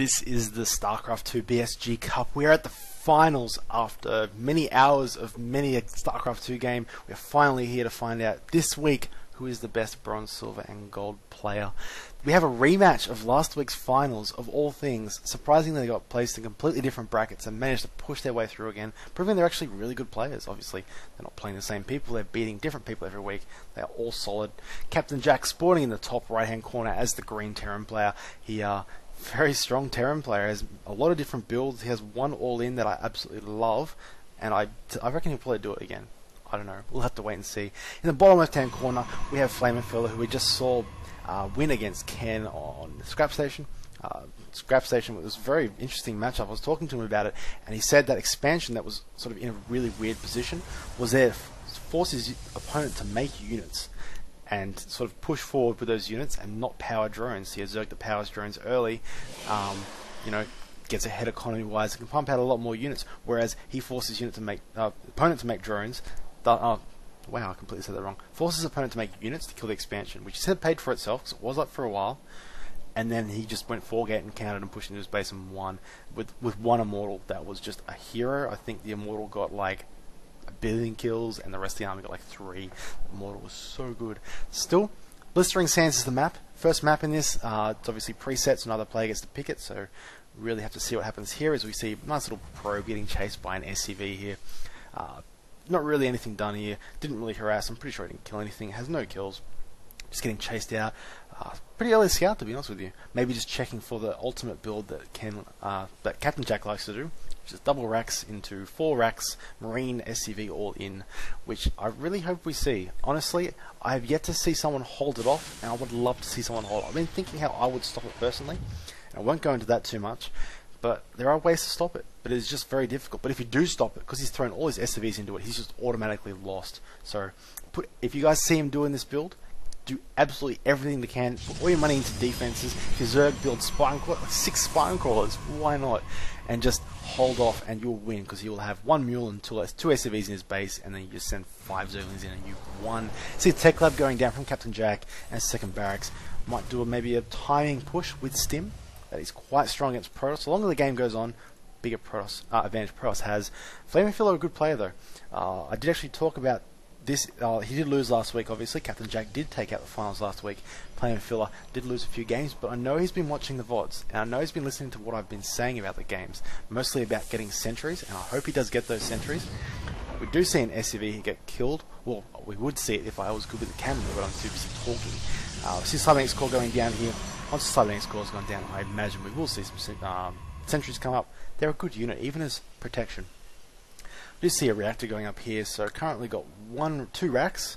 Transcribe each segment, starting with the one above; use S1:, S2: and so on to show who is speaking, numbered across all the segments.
S1: This is the StarCraft 2 BSG Cup. We're at the finals after many hours of many a StarCraft 2 game. We're finally here to find out this week who is the best bronze, silver and gold player. We have a rematch of last week's finals of all things. Surprisingly, they got placed in completely different brackets and managed to push their way through again, proving they're actually really good players. Obviously, they're not playing the same people, they're beating different people every week. They are all solid. Captainjack sporting in the top right-hand corner as the green Terran player. He very strong Terran player, has a lot of different builds. He has one all-in that I absolutely love, and I reckon he'll probably do it again. I don't know. We'll have to wait and see. In the bottom left-hand corner, we have Flaminflier, who we just saw win against Ken on Scrap Station. Scrap Station was a very interesting matchup. I was talking to him about it, and he said that expansion that was sort of in a really weird position was there to force his opponent to make units and sort of push forward with those units and not power drones. He has Zerg that powers drones early, gets ahead economy-wise, and can pump out a lot more units, whereas he forces opponent to make drones. Wow, I completely said that wrong. Forces opponent to make units to kill the expansion, which he said paid for itself, because it was up for a while, and then he just went 4-gate and countered and pushed into his base and won. With one Immortal that was just a hero. I think the Immortal got like 1 billion kills, and the rest of the army got like 3. The Immortal was so good. Still, Blistering Sands is the map. First map in this. It's obviously presets, another player gets to pick it, so really have to see what happens here as we see a nice little probe getting chased by an SCV here. Not really anything done here. Didn't really harass. I'm pretty sure he didn't kill anything. Has no kills. Just getting chased out. Pretty early scout, to be honest with you. Maybe just checking for the ultimate build that Captainjack likes to do, which is double racks into 4 racks, Marine SCV all in, which I really hope we see. Honestly, I have yet to see someone hold it off, and I would love to see someone hold it. I've been thinking how I would stop it personally, and I won't go into that too much. But there are ways to stop it, but it's just very difficult. But if you do stop it, because he's thrown all his SCVs into it, he's just automatically lost. So, if you guys see him doing this build, do absolutely everything they can. Put all your money into defenses. If your Zerg builds spine crawlers, like 6 spine crawlers, why not? And just hold off, and you'll win, because he will have 1 mule and 2 SCVs in his base, and then you just send 5 Zerglings in, and you've won. See the Tech Lab going down from Captainjack and second barracks. Might do maybe a timing push with Stim. That is quite strong against Protoss. The longer the game goes on, bigger Protoss advantage Protoss has. Flaminflier a good player though. I did actually talk about this. He did lose last week, obviously. Captainjack did take out the finals last week. Flaminflier did lose a few games, but I know he's been watching the VODs, and I know he's been listening to what I've been saying about the games, mostly about getting sentries, and I hope he does get those sentries. We do see an SCV get killed. Well, we would see it if I was good with the camera, but I'm too busy talking. See Cybernetics core going down here. Once the Cybernetics core has gone down, I imagine we will see some sentries come up. They're a good unit, even as protection. We do see a reactor going up here, so currently got 2 racks,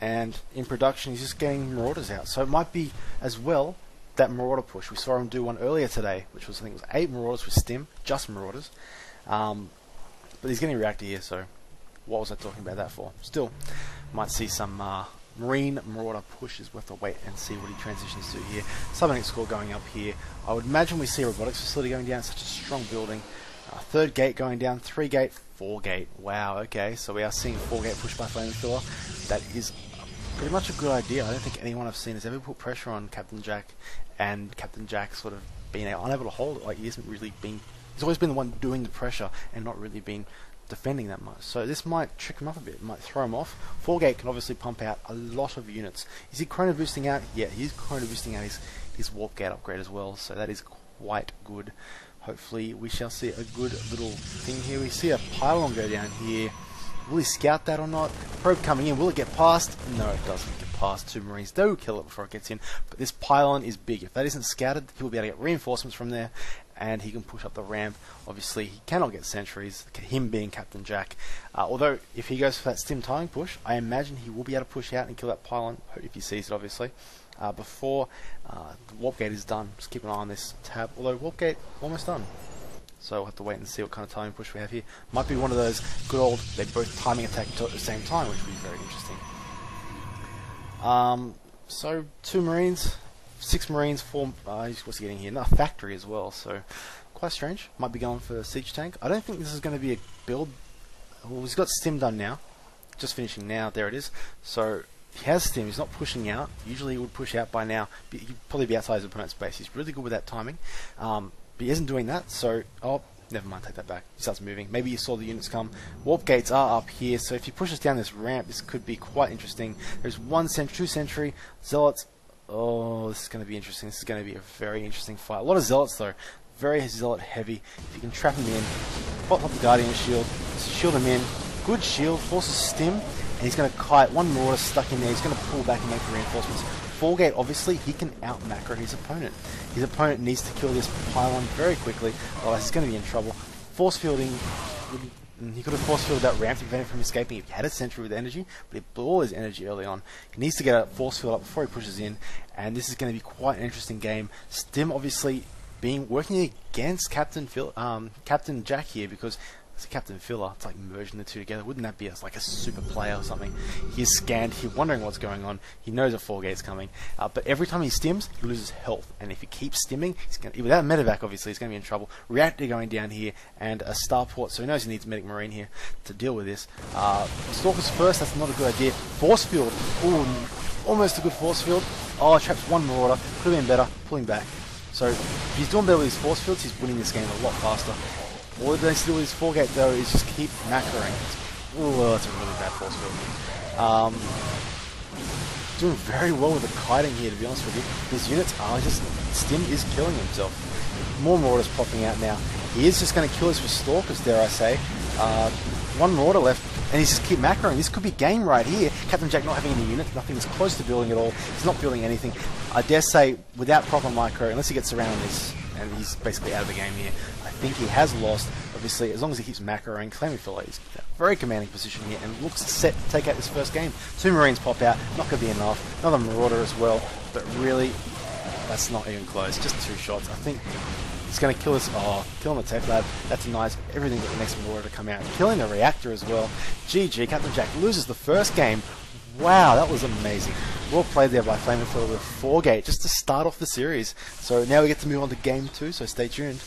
S1: and in production he's just getting Marauders out. So it might be as well that Marauder push. We saw him do one earlier today, which was, I think it was 8 Marauders with Stim, just Marauders. But he's getting a reactor here, so what was I talking about that for? Still, might see some Marine Marauder push. Is worth a wait and see what he transitions to here. Cybernetics core going up here. I would imagine we see a robotics facility going down. Such a strong building. 3rd gate going down. 3-gate, 4-gate. Wow. Okay, so we are seeing a 4-gate push by Flaminflier. That is pretty much a good idea. I don't think anyone I've seen has ever put pressure on Captainjack, and Captainjack sort of being unable to hold it. Like, he hasn't really been. He's always been the one doing the pressure and not really been defending that much. So this might trick him up a bit, might throw him off. 4-gate can obviously pump out a lot of units. Is he chrono boosting out? Yeah, he's chrono boosting out his warp gate upgrade as well, so that is quite good. Hopefully we shall see a good little thing here. We see a pylon go down here. Will he scout that or not? Probe coming in, will it get past? No, it doesn't get past. 2 Marines do kill it before it gets in, but this pylon is big. If that isn't scouted, he'll be able to get reinforcements from there, and he can push up the ramp. Obviously, he cannot get sentries, him being Captainjack. Although, if he goes for that Stim timing push, I imagine he will be able to push out and kill that pylon, if he sees it, obviously, before the warp gate is done. Just keep an eye on this tab, although warp gate almost done. So we'll have to wait and see what kind of timing push we have here. Might be one of those good old, they both timing attack at the same time, which would be very interesting. So 2 Marines, 6 Marines, 4, what's he getting here? No, factory as well, so quite strange. Might be going for a siege tank. I don't think this is going to be a build. Well, he's got Stim done now, just finishing now, there it is. So He has stim, he's not pushing out. Usually he would push out by now. He'd probably be outside his opponent's base. He's really good with that timing. But he isn't doing that, so... Oh, never mind, take that back. He starts moving. Maybe you saw the units come. Warp gates are up here, so if he pushes down this ramp, this could be quite interesting. There's 1 sentry, 2 sentry, zealots. Oh, this is going to be interesting. This is going to be a very interesting fight. A lot of zealots, though. Very zealot heavy. If you can trap him in, pop up the Guardian shield, shield him in. Good shield, forces stim, and he's going to kite. 1 Marauder stuck in there. He's going to pull back and make the reinforcements. 4-gate, obviously, he can out-macro his opponent. His opponent needs to kill this pylon very quickly, otherwise he's going to be in trouble. Force fielding, he could have force fielded that ramp to prevent him from escaping if he had a sentry with energy, but he blew all his energy early on. He needs to get a force field up before he pushes in, and this is going to be quite an interesting game. Stim, obviously, working against Captainjack here, because it's a Captain Filler. It's like merging the two together. Wouldn't that be like a super player or something? He's scanned. He's wondering what's going on. He knows a 4-gate's coming. But every time he stims, he loses health. And if he keeps stimming, without medevac, obviously, he's going to be in trouble. Reactor going down here, and a starport. So he knows he needs medic marine here to deal with this. Stalkers first. That's not a good idea. Force field. Ooh, almost a good force field. Oh, traps 1 Marauder. Could have been better. Pulling back. So if he's doing better with his force fields, he's winning this game a lot faster. All he needs to do with his 4-gate, though, is just keep macroing. Ooh, that's a really bad force field. Doing very well with the kiting here, to be honest with you. His units are just... Stim is killing himself. More Marauders popping out now. He is just going to kill us with Stalkers, dare I say. 1 Marauder left, and he's just keep macroing. This could be game right here. Captainjack not having any units, nothing is close to building at all. He's not building anything. I dare say, without proper micro, unless he gets around this, and he's basically out of the game here, I think he has lost. Obviously, as long as he keeps macroing, Flaminflier is in a very commanding position here and looks set to take out this first game. 2 Marines pop out, not going to be enough. Another Marauder as well, but really, that's not even close. Just 2 shots. I think he's going to kill us. Oh, killing the Tech Lab. That denies everything but the next Marauder to come out. Killing the Reactor as well. GG, Captainjack loses the first game. Wow, that was amazing. Well played there by Flaminflier with 4-gate just to start off the series. So now we get to move on to game 2, so stay tuned.